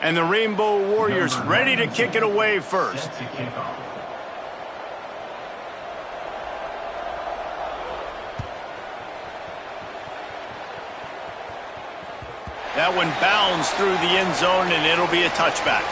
And the Rainbow Warriors ready to kick it away first. That one bounds through the end zone, and it'll be a touchback.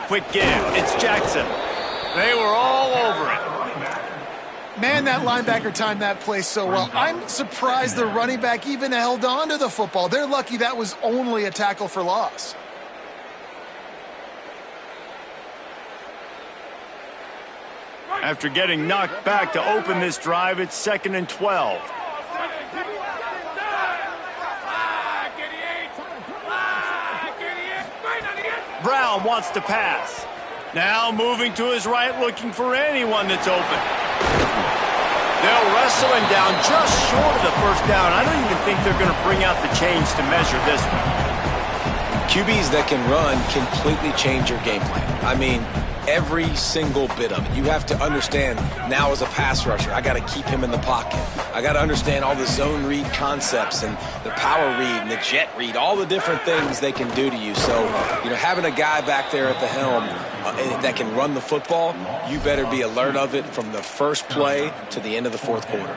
Quick give. It's Jackson. They were all over it. Man, that linebacker timed that play so well. I'm surprised the running back even held on to the football. They're lucky that was only a tackle for loss. After getting knocked back to open this drive, it's 2nd and 12. Brown wants to pass. Now moving to his right, looking for anyone that's open. They'll wrestle him down just short of the first down. I don't even think they're going to bring out the chains to measure this one. QBs that can run completely change your game plan. I mean, every single bit of it. You have to understand now as a pass rusher, I got to keep him in the pocket. I got to understand all the zone read concepts and the power read and the jet read, all the different things they can do to you. So, having a guy back there at the helm that can run the football, you better be alert of it from the first play to the end of the fourth quarter.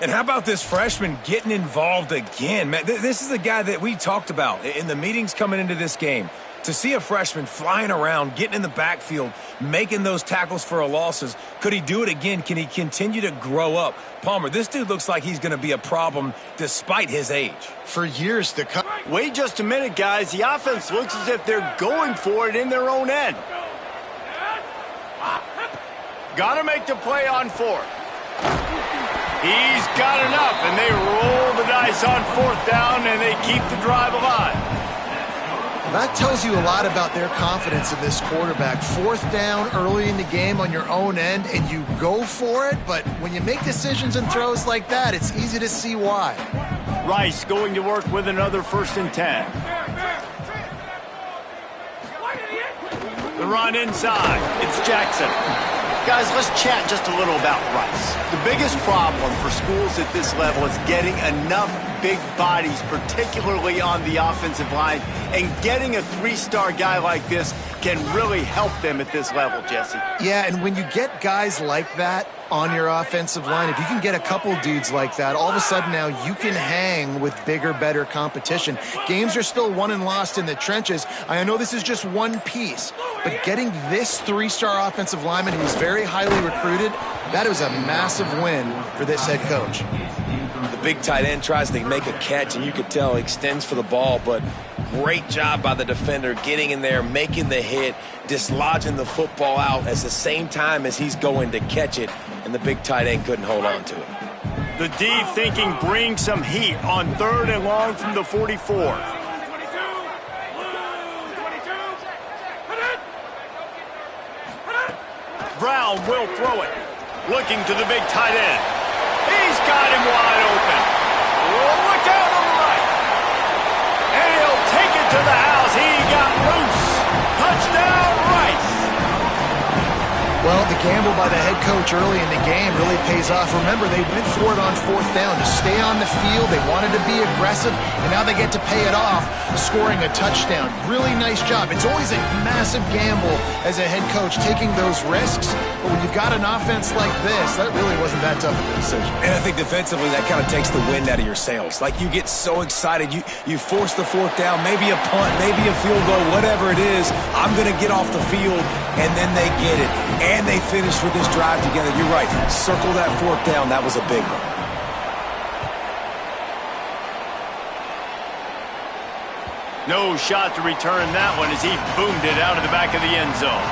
And how about this freshman getting involved again? Man, this is a guy that we talked about in the meetings coming into this game. To see a freshman flying around, getting in the backfield, making those tackles for losses, could he do it again? Can he continue to grow up? Palmer, this dude looks like he's going to be a problem despite his age. For years to come. Wait just a minute, guys. The offense looks as if they're going for it in their own end. Got to make the play on 4th. He's got enough, and they roll the dice on 4th down, and they keep the drive alive. That tells you a lot about their confidence in this quarterback. 4th down early in the game on your own end, and you go for it, but when you make decisions and throws like that, it's easy to see why. Rice going to work with another 1st and 10. The run inside. It's Jackson. Guys, let's chat just a little about Rice. The biggest problem for schools at this level is getting enough big bodies, particularly on the offensive line, and getting a 3-star guy like this can really help them at this level, Jesse. Yeah, and when you get guys like that on your offensive line, if you can get a couple dudes like that, all of a sudden now you can hang with bigger, better competition. Games are still won and lost in the trenches. I know this is just one piece, but getting this 3-star offensive lineman who's very highly recruited, that is a massive win for this head coach. The big tight end tries to make a catch, and you could tell he extends for the ball, but great job by the defender getting in there, making the hit, dislodging the football out at the same time as he's going to catch it, and the big tight end couldn't hold on to it. The D thinking bring some heat on 3rd and long from the 44. Brown will throw it. Looking to the big tight end. He's got him wide open. Look out on the right. And he'll take it to the house. He got loose. Touchdown, Rice. Well, the gamble by the head coach early in the game really pays off. Remember, they went for it on 4th down to stay on the field. They wanted to be aggressive, and now they get to pay it off, scoring a touchdown. Really nice job. It's always a massive gamble as a head coach taking those risks, but when you've got an offense like this, that really wasn't that tough of a decision. And I think defensively that kind of takes the wind out of your sails. Like you get so excited, you force the 4th down, maybe a punt, maybe a field goal, whatever it is. I'm going to get off the field, and then they get it. And they finish with this drive together. You're right. Circle that 4th down. That was a big one. No shot to return that one as he boomed it out of the back of the end zone.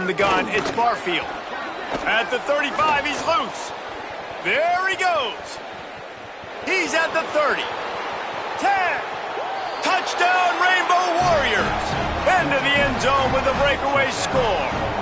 from the gun. It's Barfield. At the 35, he's loose. There he goes. He's at the 30. 10. Touchdown, Rainbow Warriors. Into the end zone with a breakaway score.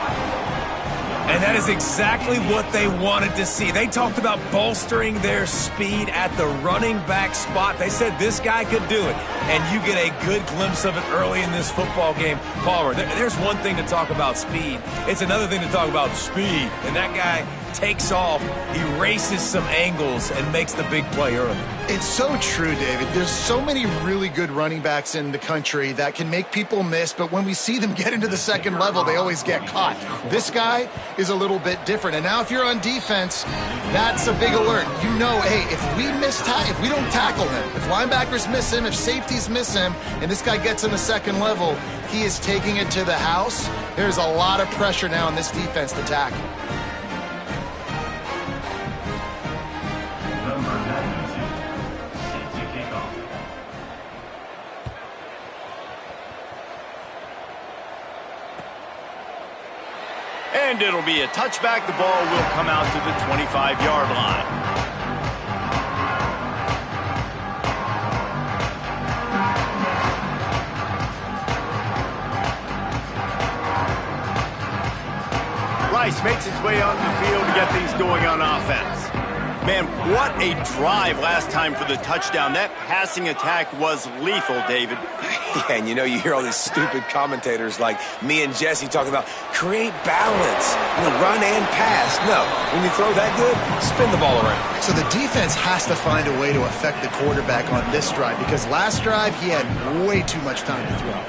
And that is exactly what they wanted to see. They talked about bolstering their speed at the running back spot. They said this guy could do it. And you get a good glimpse of it early in this football game. Palmer, there's one thing to talk about speed. It's another thing to talk about speed. And that guy takes off, erases some angles, and makes the big play early. It's so true, David. There's so many really good running backs in the country that can make people miss, but when we see them get into the second level, they always get caught. This guy is a little bit different. And now if you're on defense, that's a big alert. You know, hey, if we don't tackle him, if linebackers miss him, if safeties miss him, and this guy gets in the second level, he is taking it to the house. There's a lot of pressure now on this defense to tackle. And it'll be a touchback. The ball will come out to the 25-yard line. Rice makes his way onto the field to get things going on offense. Man, what a drive last time for the touchdown. That passing attack was lethal, David. Yeah, and you know, you hear all these stupid commentators like me and Jesse talking about create balance, run and pass. No, when you throw that good, spin the ball around. So the defense has to find a way to affect the quarterback on this drive because last drive he had way too much time to throw.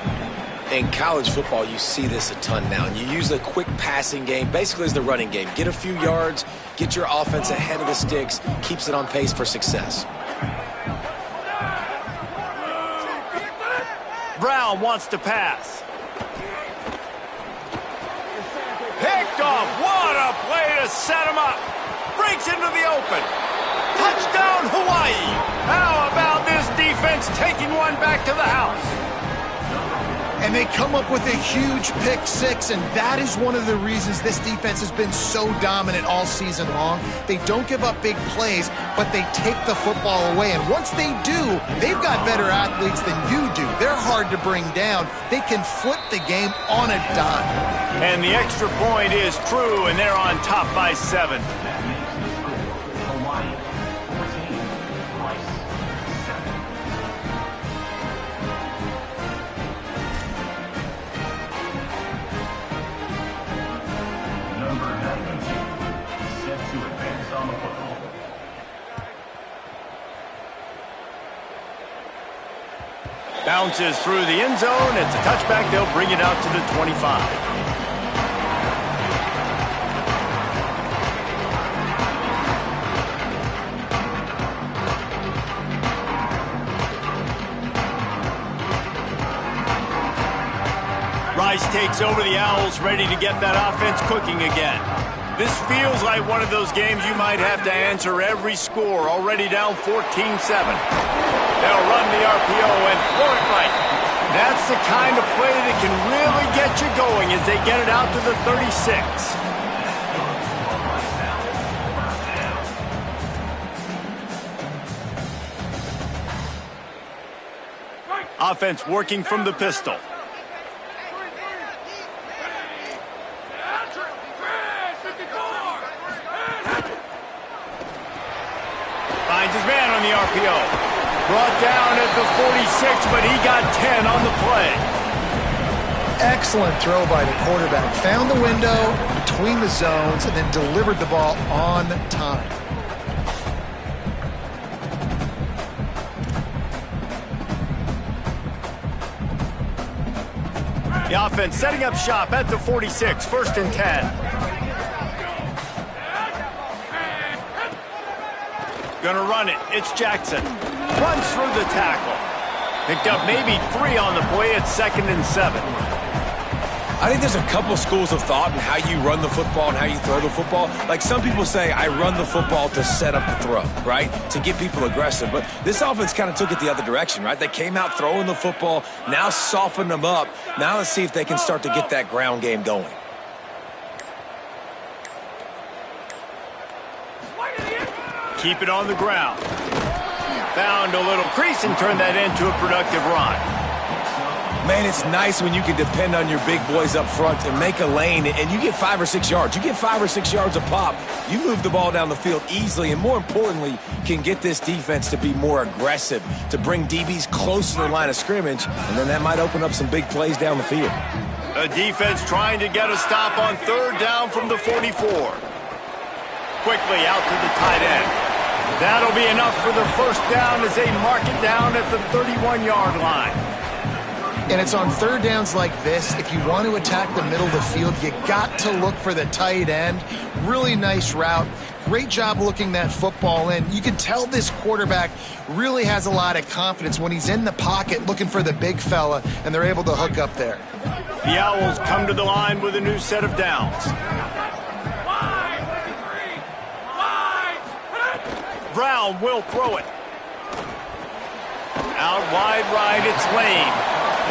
In college football, you see this a ton now, and you use a quick passing game, basically as the running game. Get a few yards, get your offense ahead of the sticks, keeps it on pace for success. Brown wants to pass. Picked off. What a play to set him up. Breaks into the open. Touchdown, Hawaii. How about this defense taking one back to the house? And they come up with a huge pick six, and that is one of the reasons this defense has been so dominant all season long. They don't give up big plays, but they take the football away. And once they do, they've got better athletes than you do. They're hard to bring down. They can flip the game on a dime. And the extra point is true, and they're on top by 7. Bounces through the end zone. It's a touchback. They'll bring it out to the 25. Rice takes over the Owls, ready to get that offense cooking again. This feels like one of those games you might have to answer every score. Already down 14-7. They'll run the RPO and throw it right. That's the kind of play that can really get you going as they get it out to the 36. Offense working from the pistol. Finds his man on the RPO. Brought down at the 46, but he got 10 on the play. Excellent throw by the quarterback. Found the window between the zones and then delivered the ball on time. The offense setting up shop at the 46, 1st and 10. Gonna run it. It's Jackson. Runs through the tackle. Picked up maybe 3 on the play. It's 2nd and 7. I think there's a couple schools of thought in how you run the football and how you throw the football. Like some people say, I run the football to set up the throw, right? To get people aggressive. But this offense kind of took it the other direction, right? They came out throwing the football, now softened them up. Now let's see if they can start to get that ground game going. keep it on the ground. Found a little crease and turned that into a productive run. Man, it's nice when you can depend on your big boys up front and make a lane, and you get 5 or 6 yards. You get 5 or 6 yards a pop. You move the ball down the field easily, and more importantly, can get this defense to be more aggressive, to bring DBs close to the line of scrimmage, and then that might open up some big plays down the field. A defense trying to get a stop on 3rd down from the 44. Quickly out to the tight end. That'll be enough for the 1st down as they mark it down at the 31-yard line. And it's on 3rd downs like this, if you want to attack the middle of the field, you got to look for the tight end. Really nice route. Great job looking that football in. You can tell this quarterback really has a lot of confidence when he's in the pocket looking for the big fella, and they're able to hook up there. The Owls come to the line with a new set of downs. Brown will throw it. Out wide right, it's Lane.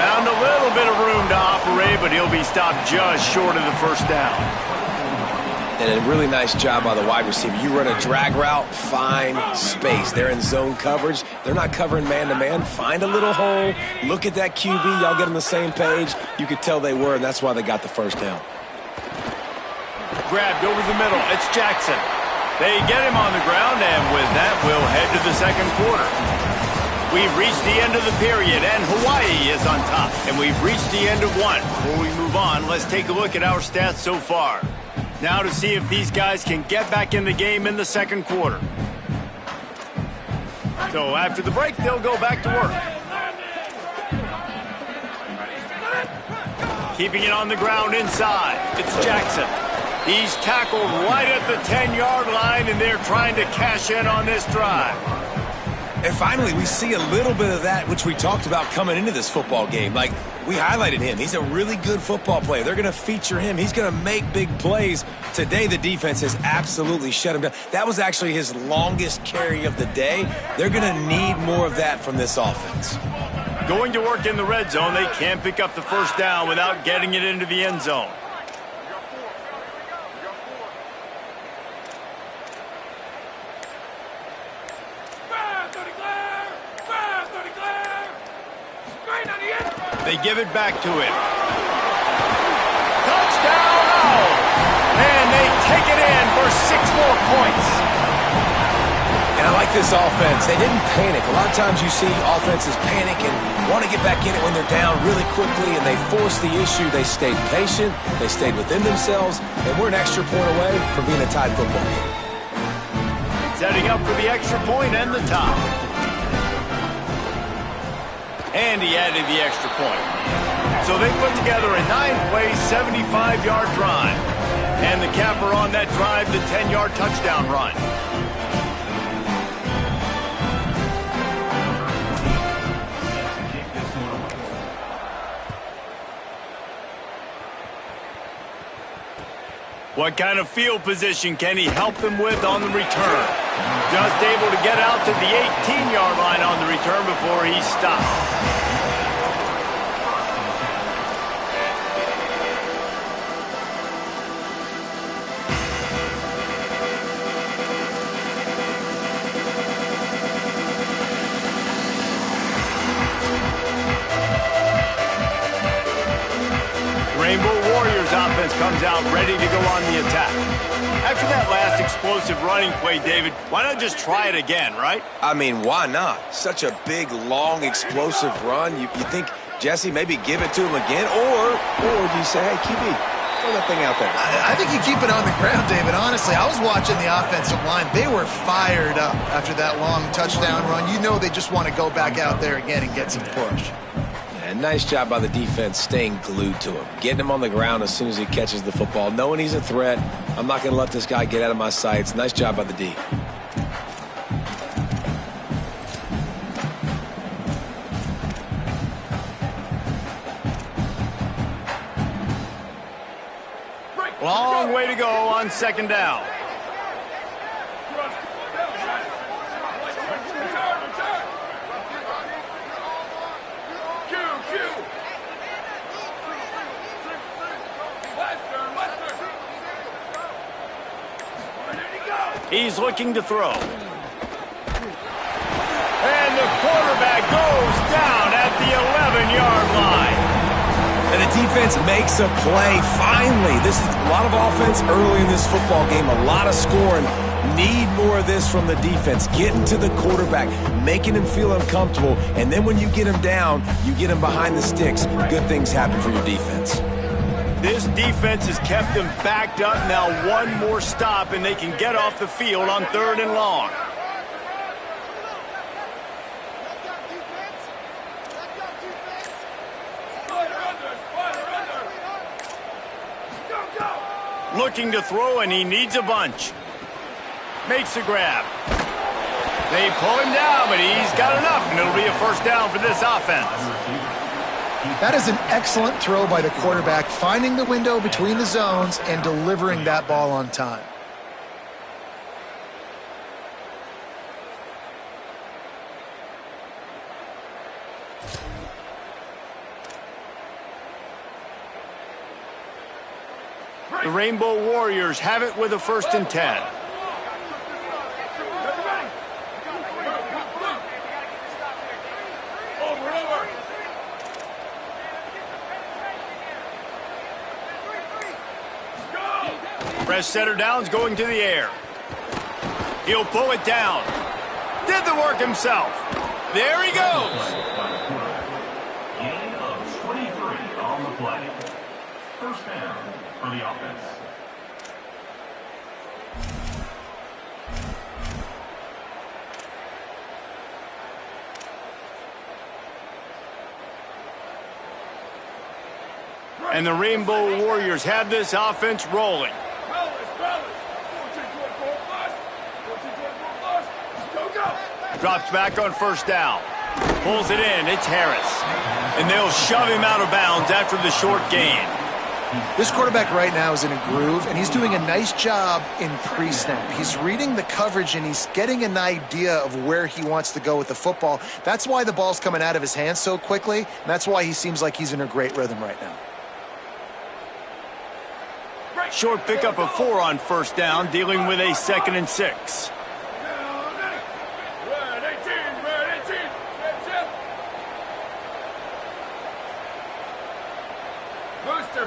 Found a little bit of room to operate, but he'll be stopped just short of the 1st down. And a really nice job by the wide receiver. You run a drag route, find space. They're in zone coverage. They're not covering man-to-man. Find a little hole. Look at that QB. Y'all get on the same page. You could tell they were, and that's why they got the 1st down. Grabbed over the middle. It's Jackson. They get him on the ground, and with that, we'll head to the 2nd quarter. We've reached the end of the period, and Hawaii is on top. And we've reached the end of one. Before we move on, let's take a look at our stats so far. Now to see if these guys can get back in the game in the 2nd quarter. So after the break, they'll go back to work. Keeping it on the ground inside, it's Jackson. He's tackled right at the 10-yard line, and they're trying to cash in on this drive. And finally, we see a little bit of that, which we talked about coming into this football game. Like, we highlighted him. He's a really good football player. They're going to feature him. He's going to make big plays. Today, the defense has absolutely shut him down. That was actually his longest carry of the day. They're going to need more of that from this offense. Going to work in the red zone, they can't pick up the 1st down without getting it into the end zone. They give it back to him. Touchdown! Oh! And they take it in for 6 more points. And I like this offense. They didn't panic. A lot of times you see offenses panic and want to get back in it when they're down really quickly, and they force the issue. They stayed patient. They stayed within themselves, and we're an extra point away from being a tied football game. Setting up for the extra point and the tie. And he added the extra point. So they put together a 9-play, 75-yard drive. And the capper on that drive, the 10-yard touchdown run. What kind of field position can he help them with on the return? Just able to get out to the 18-yard line on the return before he stopped. Rainbow Warriors offense comes out ready to go on the attack. After that last explosive running play, David, why not just try it again, right? I mean, why not? Such a big, long, explosive run. You think, Jesse, maybe give it to him again? Or do you say, hey, QB, throw that thing out there? I think you keep it on the ground, David. Honestly, I was watching the offensive line. They were fired up after that long touchdown run. You know they just want to go back out there again and get some push. And nice job by the defense staying glued to him. Getting him on the ground as soon as he catches the football. Knowing he's a threat. I'm not going to let this guy get out of my sights. Nice job by the D. Long way to go on 2nd down. He's looking to throw. that goes down at the 11-yard line. And the defense makes a play, finally. This is a lot of offense early in this football game, a lot of scoring. Need more of this from the defense. Getting to the quarterback, making him feel uncomfortable, and then when you get him down, you get him behind the sticks. Good things happen for your defense. This defense has kept them backed up. Now one more stop, and they can get off the field on 3rd and long. Looking to throw, and he needs a bunch. Makes a grab. They pull him down, but he's got enough, and it'll be a first down for this offense. That is an excellent throw by the quarterback, finding the window between the zones and delivering that ball on time. The Rainbow Warriors have it with a 1st and 10. Press center down's going to the air. He'll pull it down. Did the work himself. There he goes. Gain of 23 on the play. First down for the offense. And the Rainbow Warriors have this offense rolling. Drops back on 1st down. Pulls it in. It's Harris. And they'll shove him out of bounds after the short gain. This quarterback right now is in a groove, and he's doing a nice job in pre-snap. He's reading the coverage, and he's getting an idea of where he wants to go with the football. That's why the ball's coming out of his hands so quickly, and that's why he seems like he's in a great rhythm right now. Short pickup of 4 on 1st down, dealing with a 2nd and 6.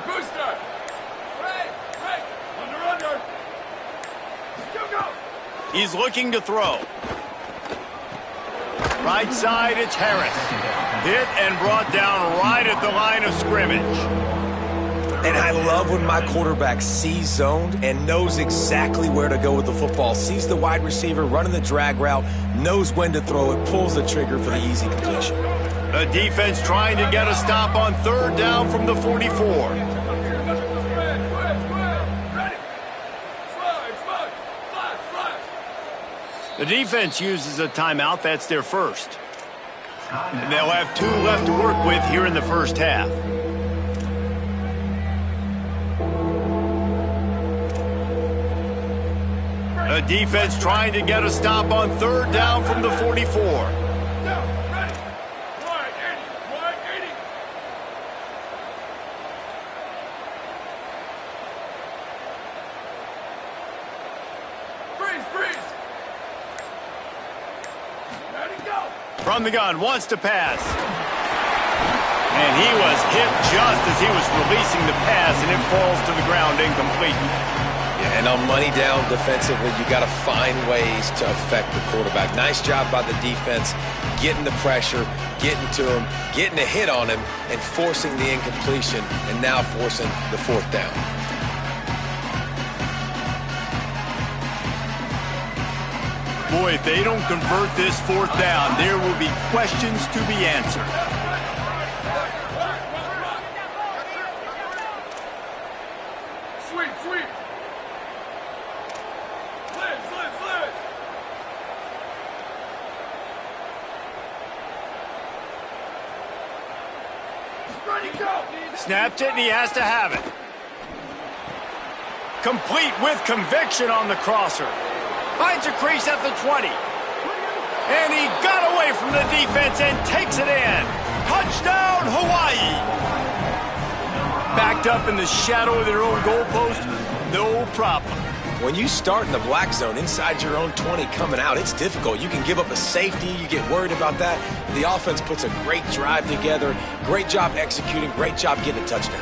Booster! Under! Go! He's looking to throw. Right side, it's Harris. Hit and brought down right at the line of scrimmage. And I love when my quarterback sees zoned and knows exactly where to go with the football. Sees the wide receiver running the drag route, knows when to throw it, pulls the trigger for the easy completion. The defense trying to get a stop on 3rd down from the 44. The defense uses a timeout. That's their first. And they'll have 2 left to work with here in the first half. The defense trying to get a stop on 3rd down from the 44. From the gun, wants to pass. And he was hit just as he was releasing the pass, and it falls to the ground incomplete. Yeah, and on money down defensively, you got to find ways to affect the quarterback. Nice job by the defense, getting the pressure, getting to him, getting a hit on him, and forcing the incompletion, and now forcing the 4th down. Boy, if they don't convert this 4th down, there will be questions to be answered. Sweep! Slid! Ready, go! Snapped it, and he has to have it. Complete with conviction on the crosser. Finds a crease at the 20. And he got away from the defense and takes it in. Touchdown, Hawaii! Backed up in the shadow of their own goalpost, no problem. When you start in the black zone inside your own 20 coming out, it's difficult. You can give up a safety. You get worried about that. The offense puts a great drive together. Great job executing. Great job getting a touchdown.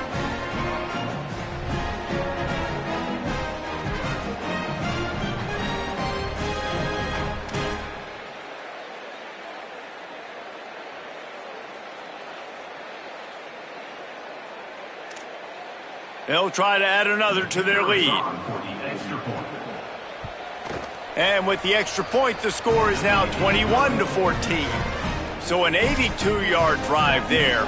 They'll try to add another to their lead. And with the extra point, the score is now 21-14. So an 82-yard drive there.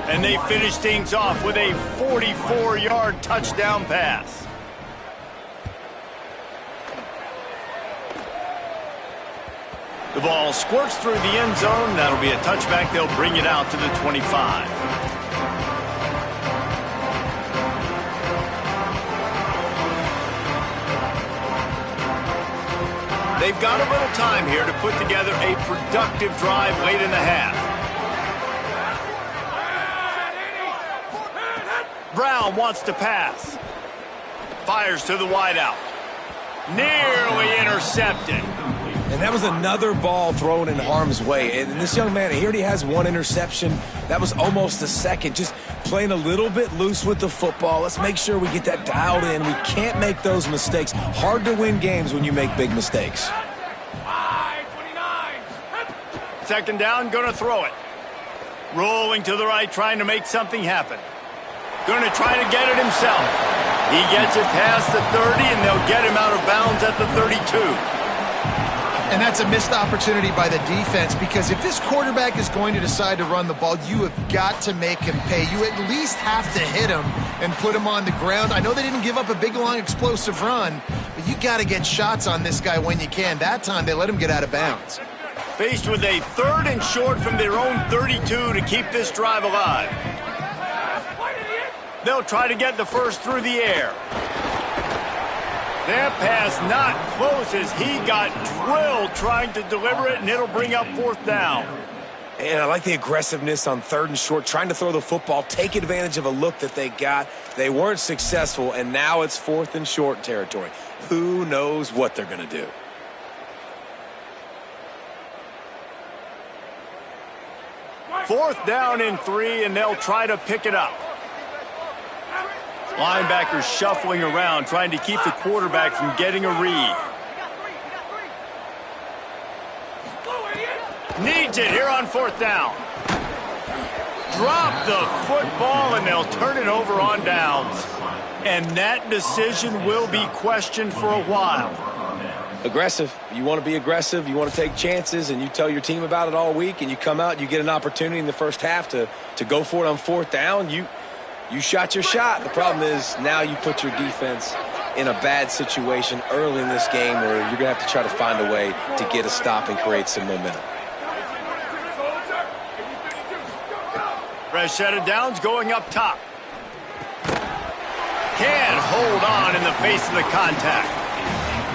And they finish things off with a 44-yard touchdown pass. The ball squirts through the end zone. That'll be a touchback. They'll bring it out to the 25. They've got a little time here to put together a productive drive late in the half. Brown wants to pass. Fires to the wideout. Nearly intercepted. And that was another ball thrown in harm's way. And this young man, he already has one interception. That was almost a second. Just playing a little bit loose with the football. Let's make sure we get that dialed in. We can't make those mistakes. Hard to win games when you make big mistakes. 29. Second down, gonna throw it. Rolling to the right, trying to make something happen. Gonna try to get it himself. He gets it past the 30, and they'll get him out of bounds at the 32. And that's a missed opportunity by the defense, because if this quarterback is going to decide to run the ball, you have got to make him pay. You at least have to hit him and put him on the ground. I know they didn't give up a big, long, explosive run, but you got to get shots on this guy when you can. That time, they let him get out of bounds. Faced with a 3rd and short from their own 32 to keep this drive alive. They'll try to get the first through the air. That pass not close as he got drilled trying to deliver it, and it'll bring up 4th down. And I like the aggressiveness on 3rd and short, trying to throw the football, take advantage of a look that they got. They weren't successful, and now it's 4th and short territory. Who knows what they're going to do? Fourth down and 3, and they'll try to pick it up. Linebackers shuffling around, trying to keep the quarterback from getting a read. Needs it here on 4th down. Drop the football, and they'll turn it over on downs. And that decision will be questioned for a while. Aggressive. You want to be aggressive. You want to take chances, and you tell your team about it all week, and you come out and you get an opportunity in the first half to go for it on 4th down. You shot your shot. The problem is now you put your defense in a bad situation early in this game where you're going to have to try to find a way to get a stop and create some momentum. Fresh set of downs going up top. Can't hold on in the face of the contact.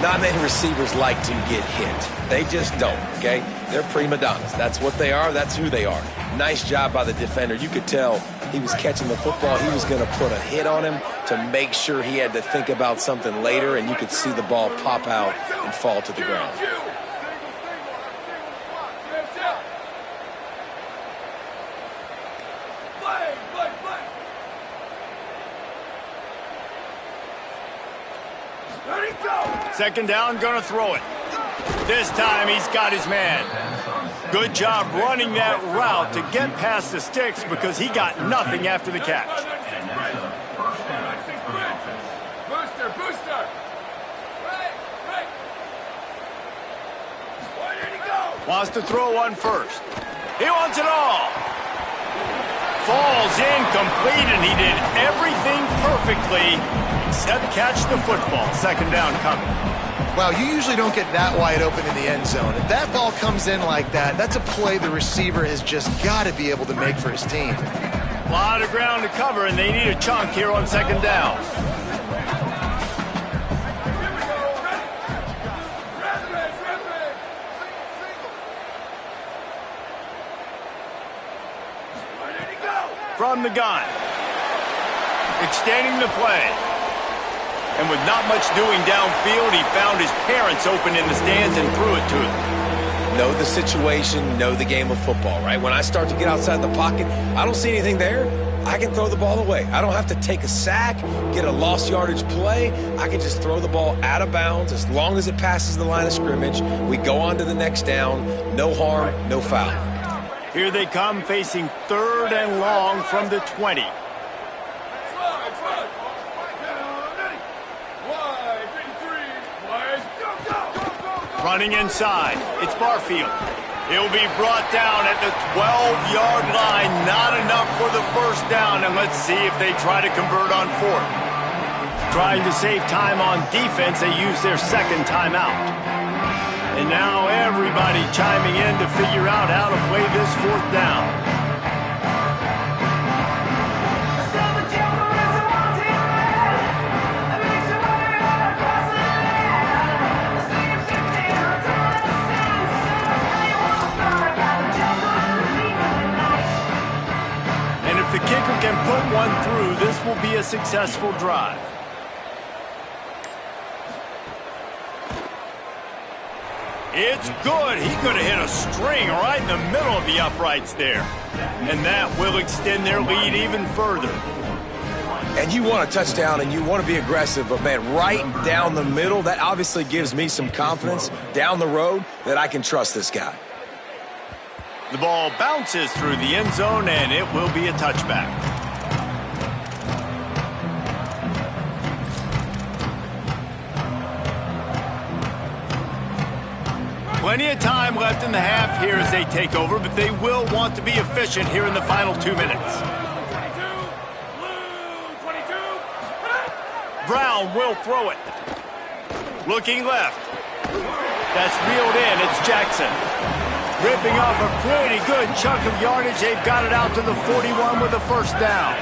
Not many receivers like to get hit. They just don't, okay? They're prima donnas. That's what they are. That's who they are. Nice job by the defender. You could tell he was catching the football. He was going to put a hit on him to make sure he had to think about something later, and you could see the ball pop out and fall to the ground. Second down, gonna throw it. This time he's got his man. Good job running that route to get past the sticks because he got nothing after the catch. Booster, booster. Where did he go? Wants to throw one first. He wants it all. Falls incomplete, and he did everything perfectly except catch the football. Second down coming. Wow, you usually don't get that wide open in the end zone. If that ball comes in like that, that's a play the receiver has just got to be able to make for his team. A lot of ground to cover, and they need a chunk here on second down. From the gun. Extending the play. And with not much doing downfield, he found his parents open in the stands and threw it to him. Know the situation, know the game of football, right? When I start to get outside the pocket, I don't see anything there, I can throw the ball away. I don't have to take a sack, get a lost yardage play. I can just throw the ball out of bounds as long as it passes the line of scrimmage. We go on to the next down. No harm, no foul. Here they come, facing 3rd and long from the 20. Running inside, it's Barfield. He'll be brought down at the 12-yard line. Not enough for the first down, and let's see if they try to convert on 4th. Trying to save time on defense, they use their second timeout. And now everybody chiming in to figure out how to play this 4th down. The kicker can put one through, this will be a successful drive. It's good. He could have hit a string right in the middle of the uprights there. And that will extend their lead even further. And you want a touchdown and you want to be aggressive, but man, right down the middle, that obviously gives me some confidence down the road that I can trust this guy. The ball bounces through the end zone, and it will be a touchback. Plenty of time left in the half here as they take over, but they will want to be efficient here in the final 2 minutes. Brown will throw it. Looking left. That's reeled in. It's Jackson. Ripping off a pretty good chunk of yardage. They've got it out to the 41 with a first down.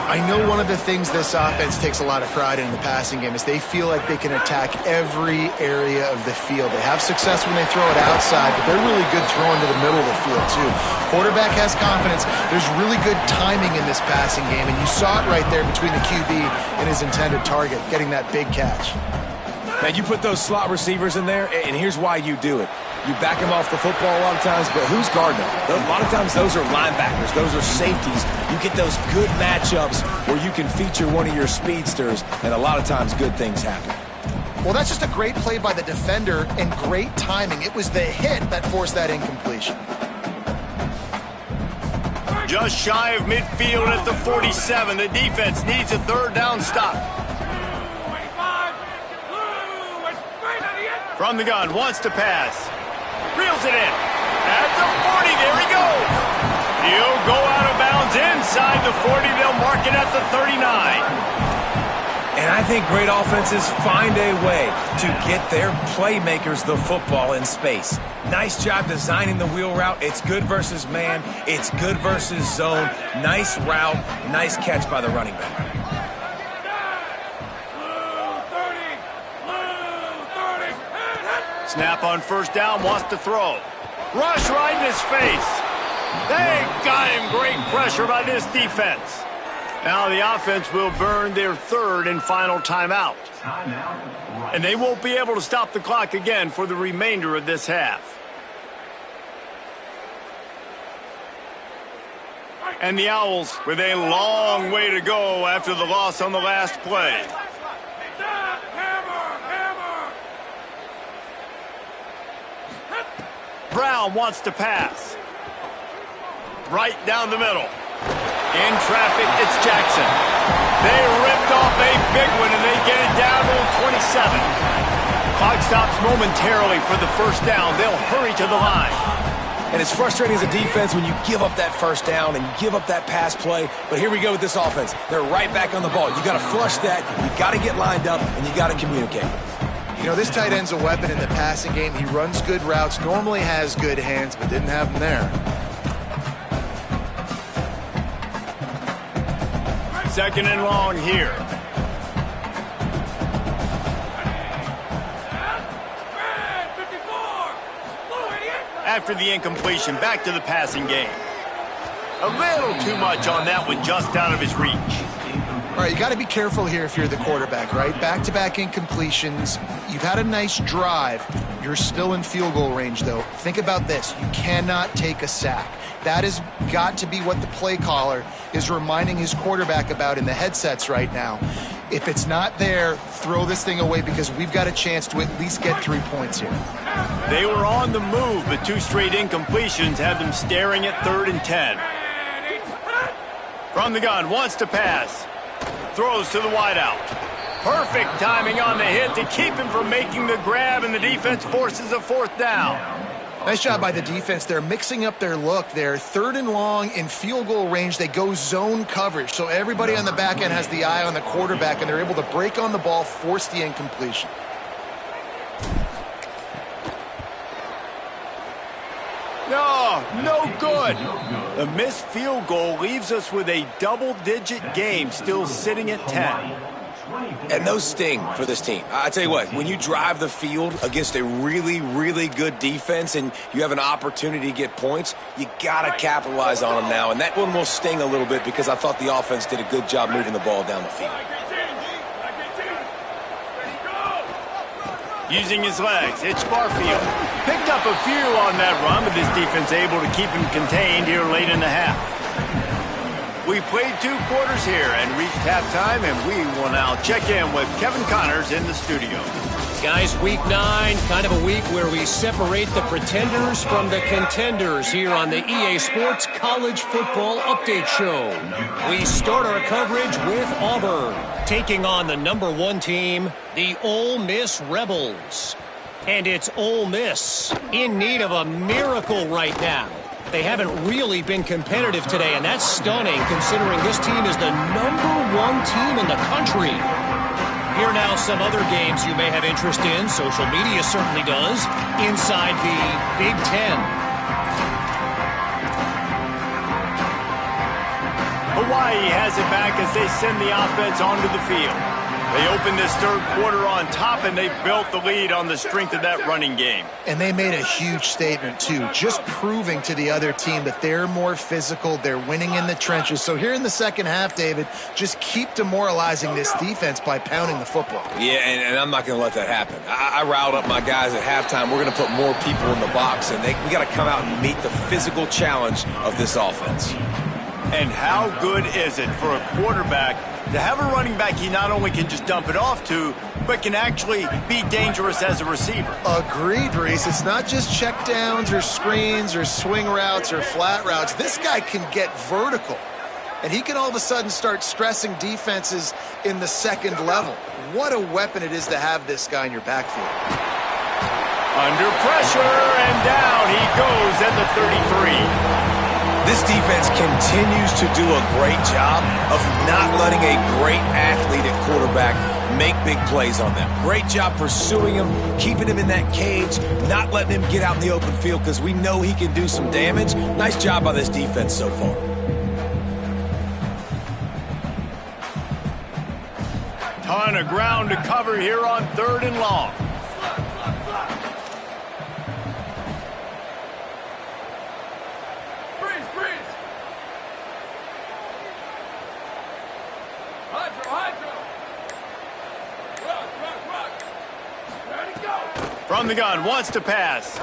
I know one of the things this offense takes a lot of pride in the passing game is they feel like they can attack every area of the field. They have success when they throw it outside, but they're really good throwing to the middle of the field too. Quarterback has confidence. There's really good timing in this passing game, and you saw it right there between the QB and his intended target, getting that big catch. Man, you put those slot receivers in there, and here's why you do it. You back them off the football a lot of times, but who's guarding them? A lot of times those are linebackers. Those are safeties. You get those good matchups where you can feature one of your speedsters, and a lot of times good things happen. Well, that's just a great play by the defender and great timing. It was the hit that forced that incompletion. Just shy of midfield at the 47. The defense needs a 3rd down stop. From the gun, wants to pass. Reels it in. At the 40, there he goes. He'll go out of bounds inside the 40. They'll mark it at the 39. And I think great offenses find a way to get their playmakers the football in space. Nice job designing the wheel route. It's good versus man. It's good versus zone. Nice route. Nice catch by the running back. Snap on first down, wants to throw. Rush right in his face. They got him. Great pressure by this defense. Now the offense will burn their 3rd and final timeout. And they won't be able to stop the clock again for the remainder of this half. And the Owls with a long way to go after the loss on the last play. Brown wants to pass. Right down the middle. In traffic, it's Jackson. They ripped off a big one, and they get it down to the 27. Clock stops momentarily for the first down. They'll hurry to the line. And it's frustrating as a defense when you give up that first down and you give up that pass play. But here we go with this offense. They're right back on the ball. You got to flush that. You got to get lined up, and you got to communicate. You know, this tight end's a weapon in the passing game. He runs good routes, normally has good hands, but didn't have them there. 2nd and long here. After the incompletion, back to the passing game. A little too much on that one, just out of his reach. All right, you got to be careful here if you're the quarterback, right? Back-to-back incompletions. You've had a nice drive. You're still in field goal range, though. Think about this. You cannot take a sack. That has got to be what the play caller is reminding his quarterback about in the headsets right now. If it's not there, throw this thing away because we've got a chance to at least get 3 points here. They were on the move, but 2 straight incompletions had them staring at 3rd and 10. From the gun, wants to pass. Throws to the wideout. Perfect timing on the hit to keep him from making the grab, and the defense forces a 4th down. Nice job by the defense. They're mixing up their look. They're 3rd and long in field goal range. They go zone coverage, so everybody on the back end has the eye on the quarterback, and they're able to break on the ball, force the incompletion. No good. The missed field goal leaves us with a double-digit game still sitting at 10. And no sting for this team. I tell you what, when you drive the field against a really, really good defense and you have an opportunity to get points, you got to capitalize on them now. And that one will sting a little bit because I thought the offense did a good job moving the ball down the field. Using his legs, it's Barfield. Picked up a few on that run, but this defense able to keep him contained here late in the half. We played 2 quarters here and reached halftime, and we will now check in with Kevin Connors in the studio. Guys, week 9, kind of a week where we separate the pretenders from the contenders here on the EA Sports College Football Update Show. We start our coverage with Auburn, taking on the number 1 team, the Ole Miss Rebels. And it's Ole Miss in need of a miracle right now. They haven't really been competitive today, and that's stunning considering this team is the number 1 team in the country. Here now some other games you may have interest in. Social media certainly does. Inside the Big Ten. Hawaii has it back as they send the offense onto the field. They opened this 3rd quarter on top, and they built the lead on the strength of that running game. And they made a huge statement, too, just proving to the other team that they're more physical, they're winning in the trenches. So here in the second half, David, just keep demoralizing this defense by pounding the football. Yeah, and I'm not going to let that happen. I riled up my guys at halftime. We're going to put more people in the box, and we got to come out and meet the physical challenge of this offense. And how good is it for a quarterback to have a running back he not only can just dump it off to, but can actually be dangerous as a receiver? Agreed, Reese. It's not just checkdowns or screens or swing routes or flat routes. This guy can get vertical, and he can all of a sudden start stressing defenses in the 2nd level. What a weapon it is to have this guy in your backfield. Under pressure, and down he goes at the 33. This defense continues to do a great job of not letting a great athlete at quarterback make big plays on them. Great job pursuing him, keeping him in that cage, not letting him get out in the open field because we know he can do some damage. Nice job by this defense so far. Ton of ground to cover here on 3rd and long. From the gun, wants to pass.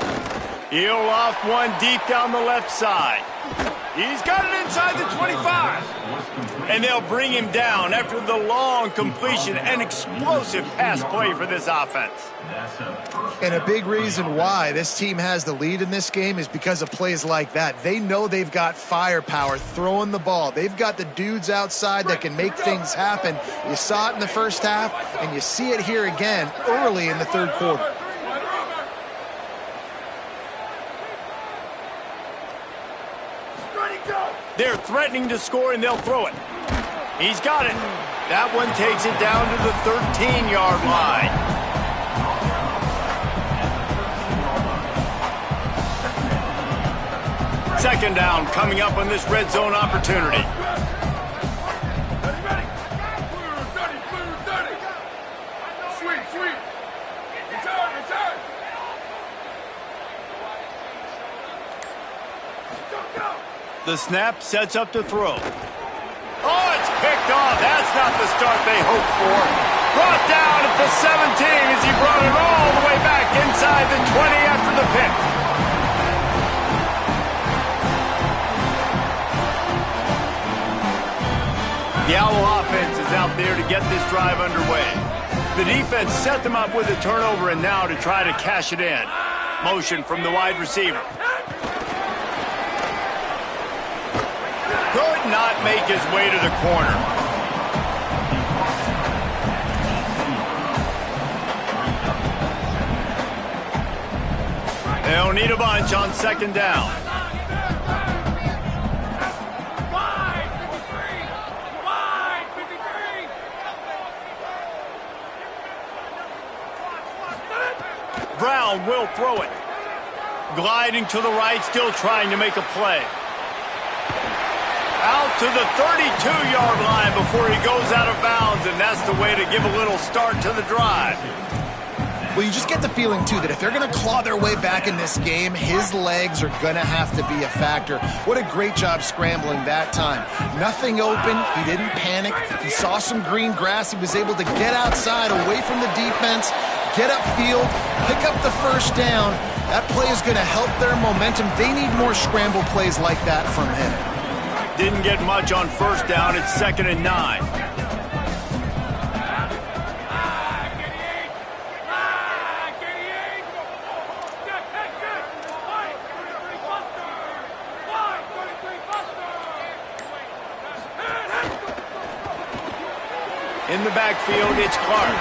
He'll off one deep down the left side. He's got it inside the 25. And they'll bring him down after the long completion. An explosive pass play for this offense. And a big reason why this team has the lead in this game is because of plays like that. They know they've got firepower throwing the ball. They've got the dudes outside that can make things happen. You saw it in the first half, and you see it here again early in the 3rd quarter. They're threatening to score, and they'll throw it. He's got it. That one takes it down to the 13-yard line. Second down coming up on this red zone opportunity. Sweet. Return. The snap sets up to throw. Oh, it's picked off. that's not the start they hoped for. Brought down at the 17 as he brought it all the way back inside the 20 after the pick. The Owl offense is out there to get this drive underway. The defense set them up with a turnover and now to try to cash it in. Motion from the wide receiver. Could not make his way to the corner. They'll need a bunch on second down. Brown will throw it. Gliding to the right, still trying to make a play. Out to the 32-yard line before he goes out of bounds, and that's the way to give a little start to the drive. Well, you just get the feeling, too, that if they're going to claw their way back in this game, his legs are going to have to be a factor. What a great job scrambling that time. Nothing open. He didn't panic. He saw some green grass. He was able to get outside, away from the defense, get upfield, pick up the first down. That play is going to help their momentum. They need more scramble plays like that from him. Didn't get much on first down. It's 2nd and 9. In the backfield, it's Clark.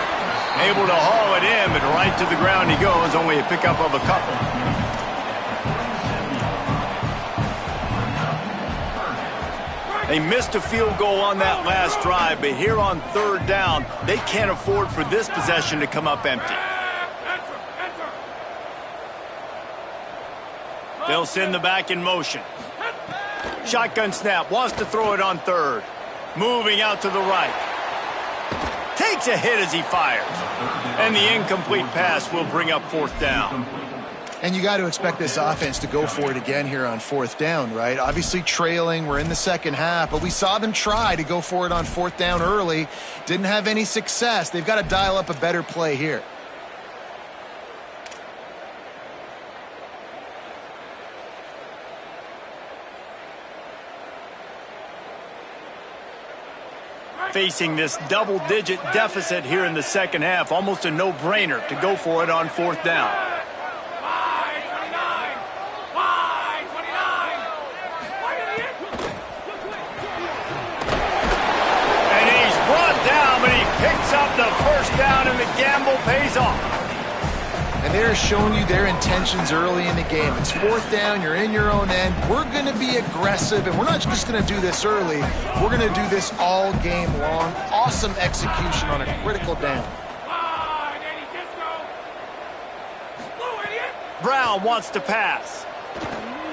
Able to haul it in, but right to the ground he goes, only a pickup of a couple. They missed a field goal on that last drive, but here on third down, they can't afford for this possession to come up empty. They'll send the back in motion. Shotgun snap, wants to throw it on third. Moving out to the right. Takes a hit as he fires. And the incomplete pass will bring up fourth down. And you got to expect this offense to go for it again here on fourth down, right? Obviously trailing, we're in the second half, but we saw them try to go for it on fourth down early. Didn't have any success. They've got to dial up a better play here. Facing this double-digit deficit here in the second half, almost a no-brainer to go for it on fourth down. And he's brought down, but he picks up the first down, and the gamble pays off. And they're showing you their intentions early in the game. It's fourth down, you're in your own end. We're going to be aggressive, and we're not just going to do this early. We're going to do this all game long. Awesome execution on a critical down. Brown wants to pass.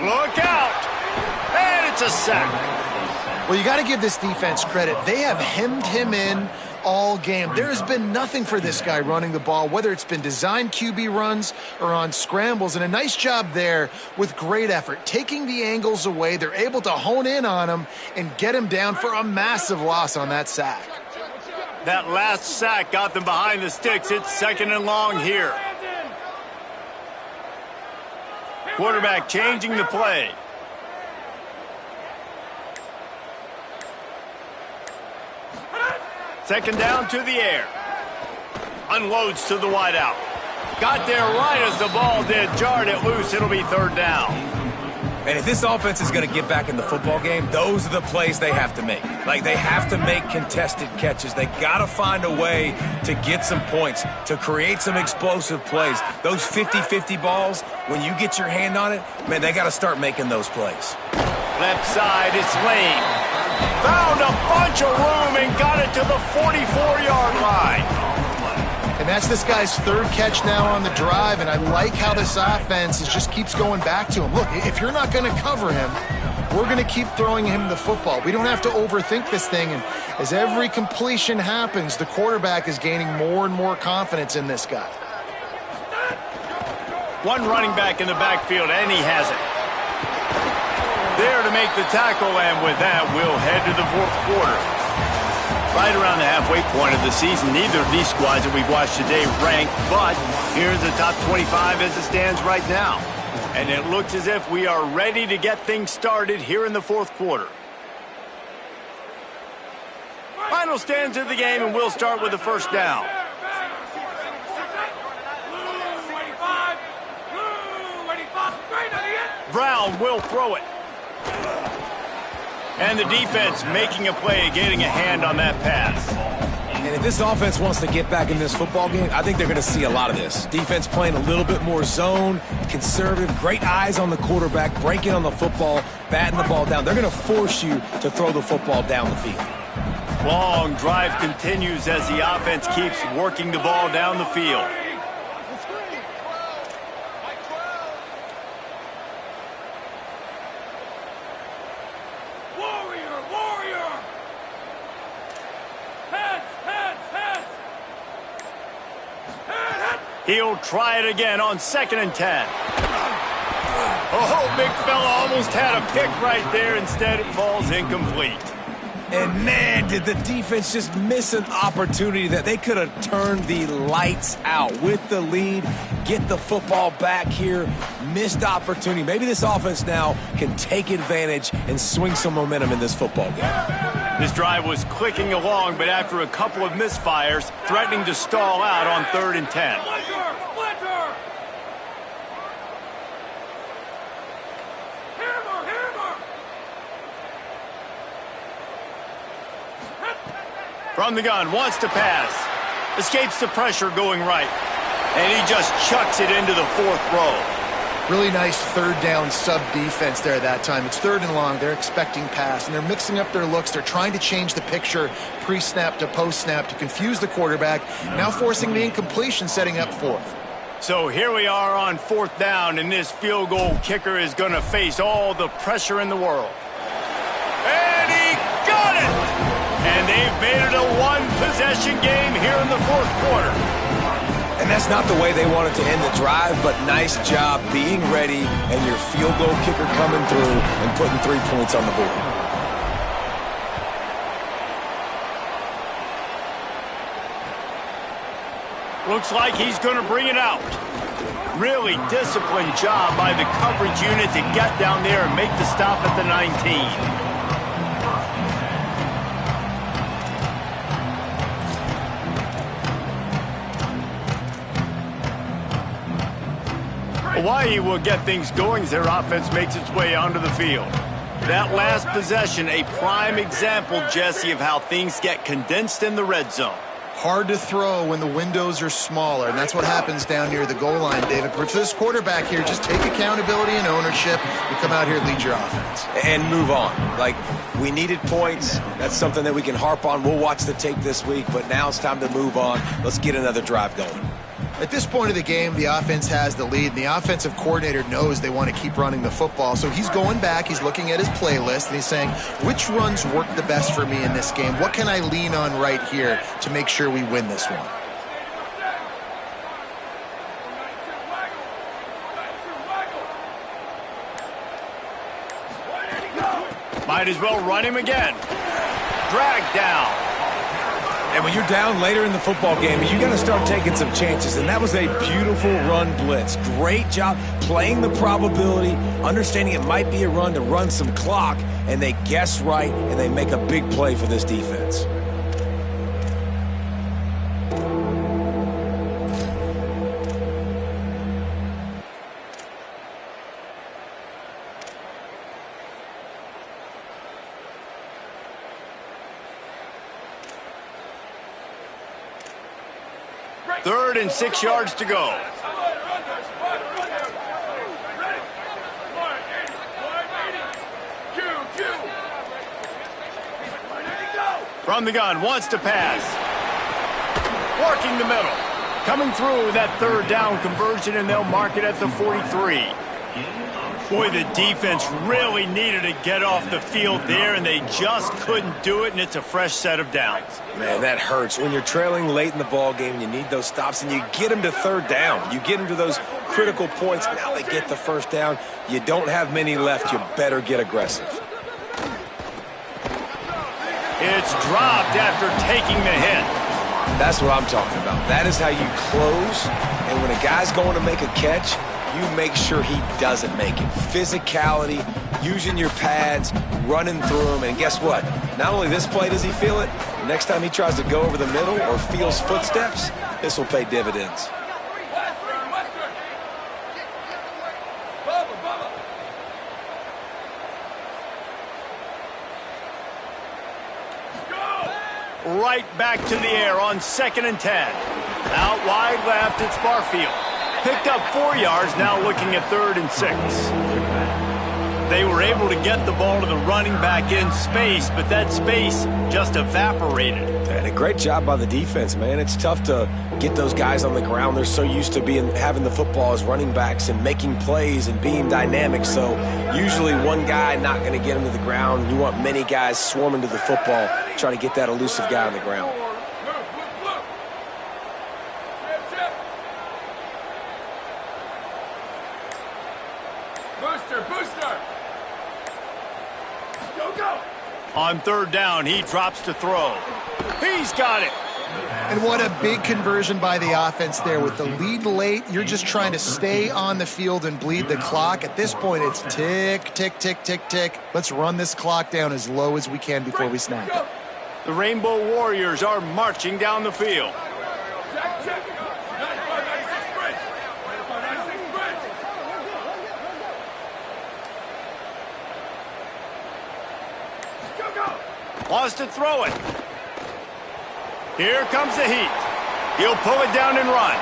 Look out! And it's a sack. Well, you got to give this defense credit. They have hemmed him in all game. There has been nothing for this guy running the ball, whether it's been designed QB runs or on scrambles, and a nice job there with great effort. Taking the angles away, they're able to hone in on him and get him down for a massive loss on that sack. That last sack got them behind the sticks. It's 2nd and long here. Quarterback changing the play. Second down to the air. Unloads to the wideout. Got there right as the ball did. Jarred it loose. It'll be third down. And if this offense is going to get back in the football game, those are the plays they have to make. Like, they have to make contested catches. They got to find a way to get some points, to create some explosive plays. Those 50-50 balls, when you get your hand on it, man, they got to start making those plays. Left side, it's Lane. Found a bunch of room and got it to the 44-yard line. And that's this guy's third catch now on the drive, and I like how this offense just keeps going back to him. Look, if you're not going to cover him, we're going to keep throwing him the football. We don't have to overthink this thing, and as every completion happens, the quarterback is gaining more and more confidence in this guy. One running back in the backfield, and he has it. There to make the tackle, and with that, we'll head to the fourth quarter. Right around the halfway point of the season, neither of these squads that we've watched today rank, but here's the top 25 as it stands right now. And it looks as if we are ready to get things started here in the fourth quarter. Final stands of the game, and we'll start with the first down. Brown will throw it. And the defense making a play, getting a hand on that pass. And if this offense wants to get back in this football game, I think they're going to see a lot of this. Defense playing a little bit more zone, conservative, great eyes on the quarterback, breaking on the football, batting the ball down. They're going to force you to throw the football down the field. Long drive continues as the offense keeps working the ball down the field. He'll try it again on 2nd and 10. Oh, big fella almost had a pick right there. Instead, it falls incomplete. And, man, did the defense just miss an opportunity that they could have turned the lights out with the lead, get the football back here, missed opportunity. Maybe this offense now can take advantage and swing some momentum in this football game. This drive was clicking along, but after a couple of misfires, threatening to stall out on 3rd and 10. From the gun, wants to pass. Escapes the pressure going right. And he just chucks it into the 4th row. Really nice 3rd down sub-defense there that time. It's 3rd and long. They're expecting pass, and they're mixing up their looks. They're trying to change the picture pre-snap to post-snap to confuse the quarterback, now forcing the incompletion, setting up 4th. So here we are on 4th down, and this field goal kicker is going to face all the pressure in the world. And he got it! And they've made it a one-possession game here in the 4th quarter. And that's not the way they wanted to end the drive, but nice job being ready and your field goal kicker coming through and putting 3 points on the board. Looks like he's going to bring it out. Really disciplined job by the coverage unit to get down there and make the stop at the 19. Hawaii will get things going as their offense makes its way onto the field. That last possession, a prime example, Jesse, of how things get condensed in the red zone. Hard to throw when the windows are smaller, and that's what happens down near the goal line, David. But for this quarterback here, just take accountability and ownership and come out here and lead your offense. And move on. Like, we needed points. That's something that we can harp on. We'll watch the tape this week, but now it's time to move on. Let's get another drive going. At this point of the game, the offense has the lead, and the offensive coordinator knows they want to keep running the football. So he's going back, he's looking at his playlist, and he's saying, which runs work the best for me in this game? What can I lean on right here to make sure we win this one? Might as well run him again. Drag down. And when you're down later in the football game, you got to start taking some chances. And that was a beautiful run blitz. Great job playing the probability, understanding it might be a run to run some clock, and they guess right, and they make a big play for this defense. Third and 6 yards to go. From the gun, wants to pass. Working the middle. Coming through with that 3rd down conversion, and they'll mark it at the 43. Boy, the defense really needed to get off the field there, and they just couldn't do it, and it's a fresh set of downs. Man, that hurts. When you're trailing late in the ball game, you need those stops, and you get them to 3rd down. You get them to those critical points. Now they get the 1st down. You don't have many left. You better get aggressive. It's dropped after taking the hit. That's what I'm talking about. That is how you close. And when a guy's going to make a catch, you make sure he doesn't make it. Physicality, using your pads, running through them. And guess what? Not only this play does he feel it, next time he tries to go over the middle or feels footsteps, this will pay dividends. Right back to the air on 2nd and 10. Out wide left, it's Barfield. Picked up 4 yards, now looking at 3rd and 6. They were able to get the ball to the running back in space, but that space just evaporated. And a great job by the defense, man. It's tough to get those guys on the ground. They're so used to having the football as running backs and making plays and being dynamic. So usually one guy not going to get him to the ground. You want many guys swarming to the football, trying to get that elusive guy on the ground. Booster! Go! On 3rd down, he drops to throw. He's got it. And what a big conversion by the offense there. With the lead late, you're just trying to stay on the field and bleed the clock. At this point, it's tick, tick, tick, tick, tick. Let's run this clock down as low as we can before we snap it. The Rainbow Warriors are marching down the field. Check. 95-96 bridge. 95-96 bridge. Go! Wants to throw it. Here comes the heat. He'll pull it down and run.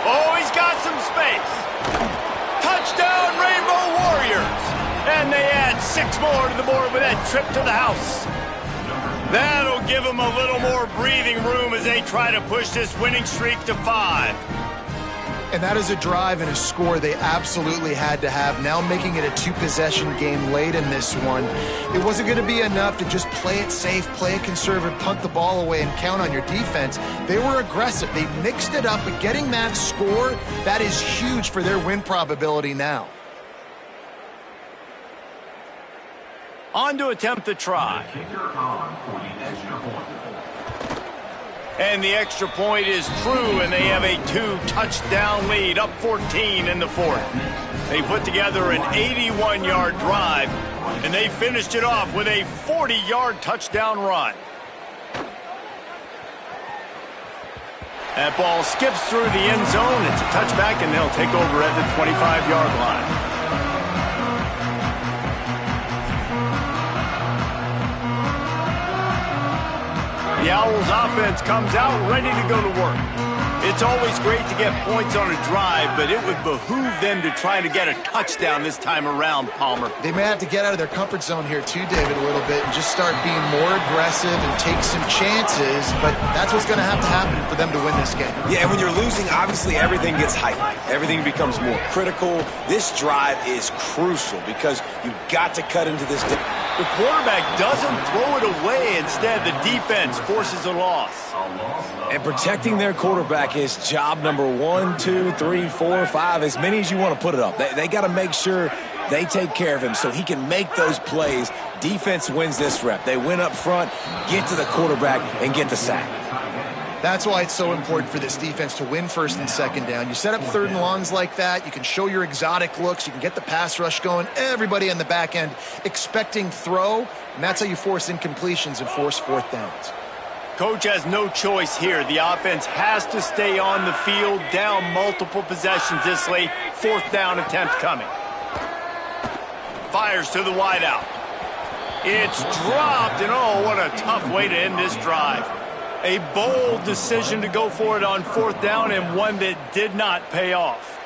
Oh, he's got some space. Touchdown, Rainbow Warriors. And they add 6 more to the board with that trip to the house. That'll give them a little more breathing room as they try to push this winning streak to 5. And that is a drive and a score they absolutely had to have. Now making it a 2-possession game late in this one. It wasn't going to be enough to just play it safe, play it conservative, punt the ball away, and count on your defense. They were aggressive. They mixed it up, but getting that score, that is huge for their win probability now. On to attempt the try. And the extra point is true, and they have a 2-touchdown lead, up 14 in the 4th. They put together an 81-yard drive, and they finished it off with a 40-yard touchdown run. That ball skips through the end zone. It's a touchback, and they'll take over at the 25-yard line. The Owls offense comes out ready to go to work. It's always great to get points on a drive, but it would behoove them to try to get a touchdown this time around, Palmer. They may have to get out of their comfort zone here too, David, a little bit and just start being more aggressive and take some chances, but that's what's going to happen for them to win this game. Yeah, and when you're losing, obviously everything gets heightened. Everything becomes more critical. This drive is crucial because you got to cut into this. The quarterback doesn't throw it away. Instead, the defense forces a loss. And protecting their quarterback is job number 1, 2, 3, 4, 5, as many as you want to put it up. They got to make sure they take care of him so he can make those plays. Defense wins this rep. They win up front, get to the quarterback, and get the sack. That's why it's so important for this defense to win 1st and 2nd down. You set up 3rd and longs like that. You can show your exotic looks. You can get the pass rush going. Everybody on the back end expecting throw, and that's how you force incompletions and force 4th downs. Coach has no choice here. The offense has to stay on the field, down multiple possessions this late. 4th down attempt coming. Fires to the wideout. It's dropped, and oh, what a tough way to end this drive. A bold decision to go for it on 4th down, and one that did not pay off.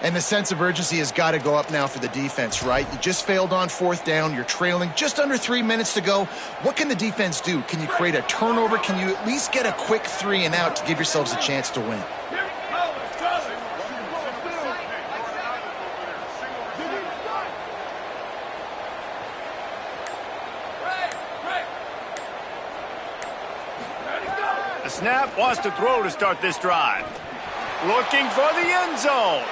And the sense of urgency has got to go up now for the defense, right? You just failed on 4th down. You're trailing just under 3 minutes to go. What can the defense do? Can you create a turnover? Can you at least get a quick 3 and out to give yourselves a chance to win? The snap wants to throw to start this drive. Looking for the end zone.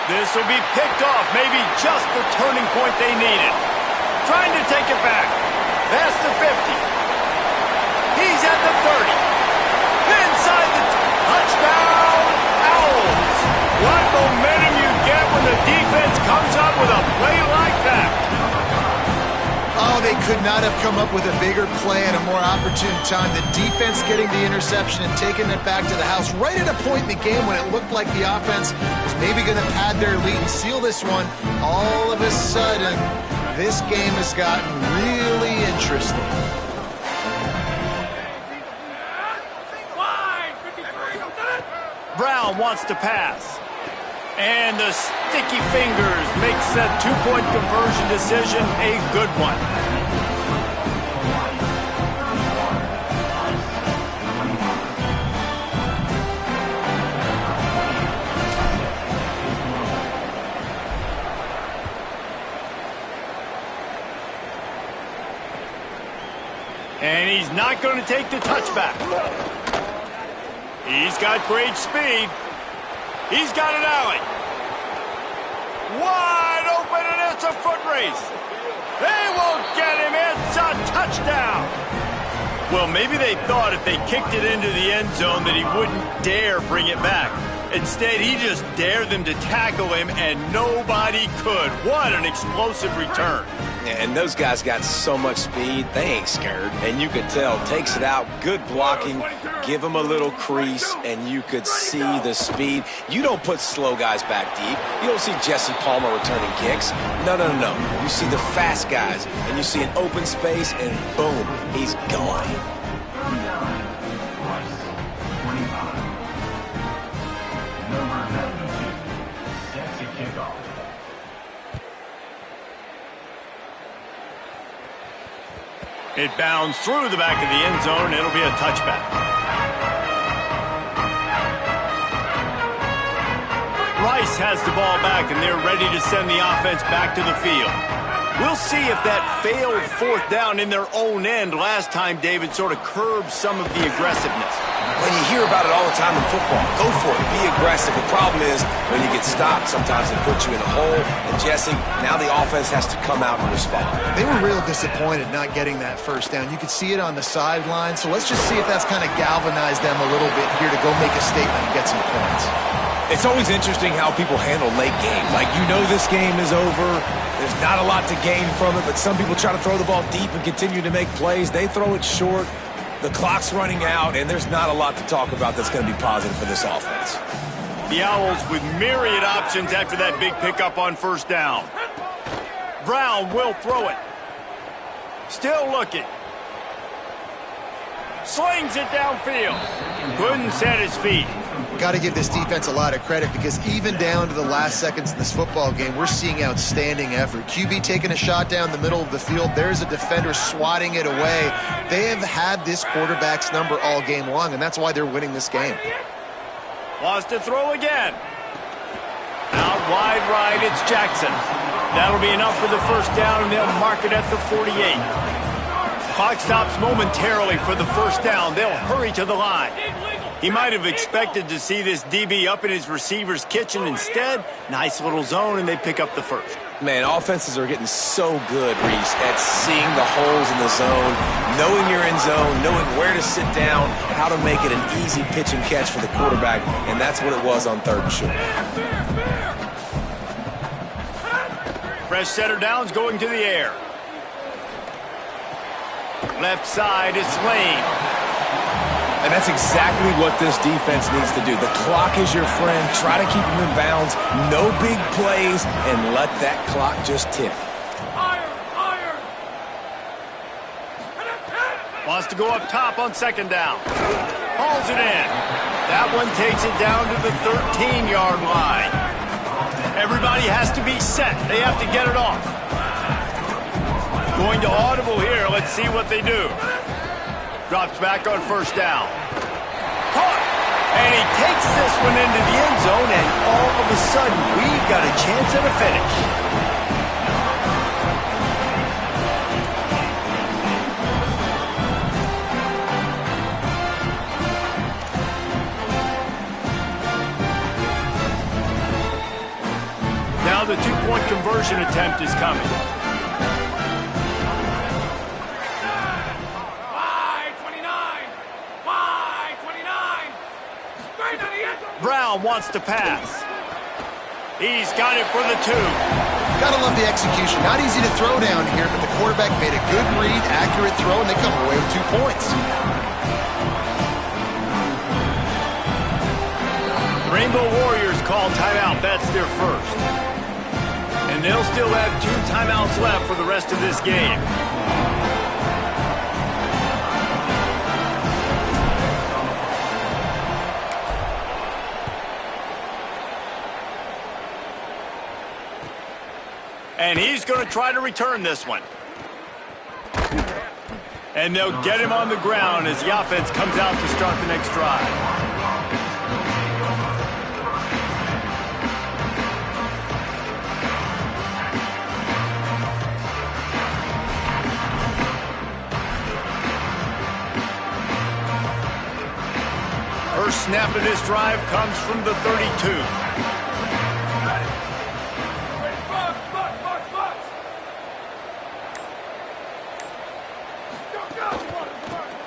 This will be picked off, maybe just the turning point they needed. Trying to take it back. Past the 50. He's at the 30. Inside the touchdown, Owls. What momentum you get when the defense comes up with a play like that. Oh, they could not have come up with a bigger play at a more opportune time. The defense getting the interception and taking it back to the house right at a point in the game when it looked like the offense was maybe going to pad their lead and seal this one. All of a sudden, this game has gotten really interesting. Brown wants to pass. And the sticky fingers makes that two-point conversion decision a good one. And he's not going to take the touchback. He's got great speed. He's got an alley. Wide open, and it's a foot race. They won't get him. It's a touchdown. Well, maybe they thought if they kicked it into the end zone that he wouldn't dare bring it back. Instead, he just dared them to tackle him, and nobody could. What an explosive return. And those guys got so much speed, they ain't scared. And you could tell, takes it out, good blocking, give him a little crease, and you could see the speed. You don't put slow guys back deep. You don't see Jesse Palmer returning kicks. No. You see the fast guys, and you see an open space, and boom, he's gone. It bounds through the back of the end zone. It'll be a touchback. Rice has the ball back, and they're ready to send the offense back to the field. We'll see if that failed fourth down in their own end last time, David, sort of curbed some of the aggressiveness. When you hear about it all the time in football, go for it, be aggressive. The problem is when you get stopped, sometimes it puts you in a hole. And Jesse, now the offense has to come out and respond. They were real disappointed not getting that first down. You could see it on the sideline. So let's just see if that's kind of galvanized them a little bit here to go make a statement and get some points. It's always interesting how people handle late games. Like, you know this game is over. There's not a lot to gain from it, but some people try to throw the ball deep and continue to make plays. They throw it short. The clock's running out, and there's not a lot to talk about that's going to be positive for this offense. The Owls with myriad options after that big pickup on first down. Brown will throw it. Still looking. Slings it downfield. Couldn't set his feet. Got to give this defense a lot of credit because even down to the last seconds in this football game, we're seeing outstanding effort. QB taking a shot down the middle of the field. There's a defender swatting it away. They have had this quarterback's number all game long, and that's why they're winning this game. Wants to throw again. Out wide right, it's Jackson. That'll be enough for the first down, and they'll mark it at the 48. Clock stops momentarily for the first down. They'll hurry to the line. He might have expected to see this DB up in his receiver's kitchen. Instead, nice little zone, and they pick up the first. Man, offenses are getting so good, Reese, at seeing the holes in the zone, knowing you're in zone, knowing where to sit down, how to make it an easy pitch and catch for the quarterback, and that's what it was on third and short. Fresh setter downs going to the air. Left side is Lane. And that's exactly what this defense needs to do. The clock is your friend. Try to keep them in bounds. No big plays, and let that clock just tick. Wants to go up top on second down. Hauls it in. That one takes it down to the 13-yard line. Everybody has to be set. They have to get it off. Going to audible here. Let's see what they do. Drops back on first down. Caught! And he takes this one into the end zone, and all of a sudden, we've got a chance at a finish. Now the two-point conversion attempt is coming. Brown wants to pass. He's got it for the 2. Gotta love the execution. Not easy to throw down here, but the quarterback made a good read, accurate throw, and they come away with 2 points. Rainbow Warriors call timeout. That's their first. And they'll still have 2 timeouts left for the rest of this game. And he's going to try to return this one. And they'll get him on the ground as the offense comes out to start the next drive. First snap of this drive comes from the 32.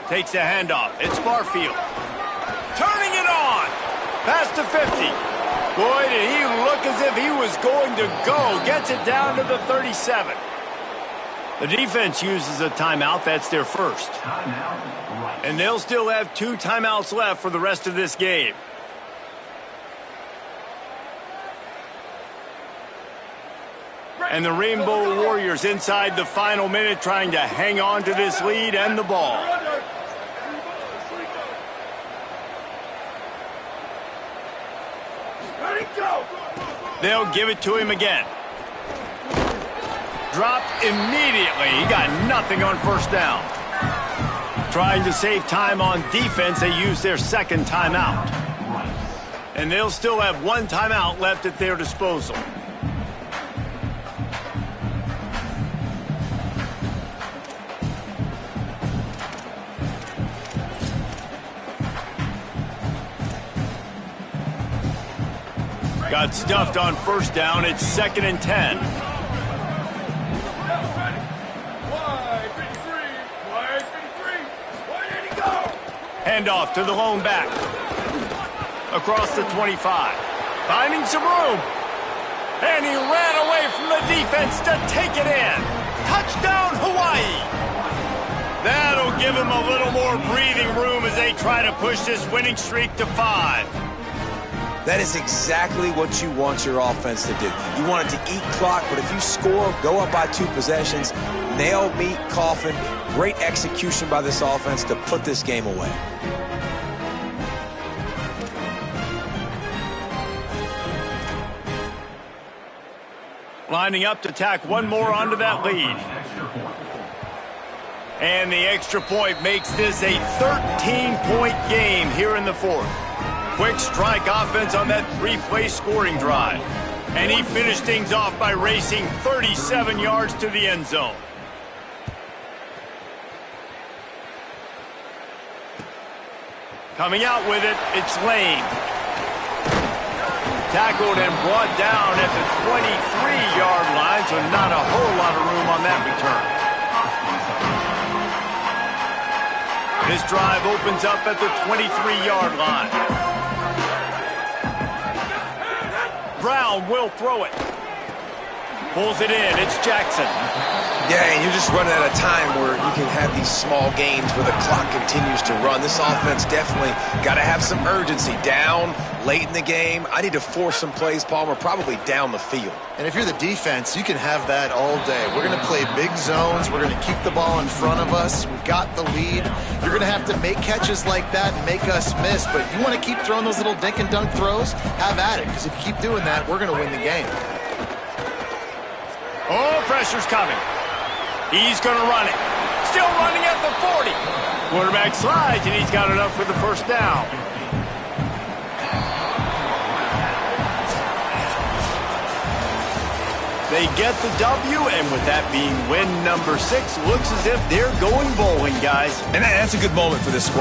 Takes a handoff. It's Barfield. Turning it on. Past the 50. Boy, did he look as if he was going to go. Gets it down to the 37. The defense uses a timeout. That's their first. And they'll still have 2 timeouts left for the rest of this game. And the Rainbow Warriors inside the final minute trying to hang on to this lead and the ball. They'll give it to him again. Dropped immediately. He got nothing on first down. Trying to save time on defense, they use their second timeout. And they'll still have 1 timeout left at their disposal. Got stuffed on first down. It's 2nd and 10. Handoff to the lone back. Across the 25. Finding some room. And he ran away from the defense to take it in. Touchdown, Hawaii. That'll give him a little more breathing room as they try to push this winning streak to 5. That is exactly what you want your offense to do. You want it to eat clock, but if you score, go up by 2 possessions, nail meat coffin, great execution by this offense to put this game away. Lining up to tack 1 more onto that lead. And the extra point makes this a 13-point game here in the 4th. Quick strike offense on that 3-play scoring drive. And he finished things off by racing 37 yards to the end zone. Coming out with it, it's Lane. Tackled and brought down at the 23-yard line, so not a whole lot of room on that return. This drive opens up at the 23-yard line. Brown will throw it. Pulls it in. It's Jackson. Yeah, and you're just running out of time where you can have these small games where the clock continues to run. This offense definitely got to have some urgency. Down, late in the game. I need to force some plays, Palmer, probably down the field. And if you're the defense, you can have that all day. We're going to play big zones. We're going to keep the ball in front of us. We've got the lead. You're going to have to make catches like that and make us miss. But you want to keep throwing those little dink and dunk throws? Have at it, because if you keep doing that, we're going to win the game. Oh, pressure's coming. He's going to run it. Still running at the 40. Quarterback slides, and he's got enough for the first down. They get the W, and with that being win number 6, looks as if they're going bowling, guys. And that's a good moment for this squad.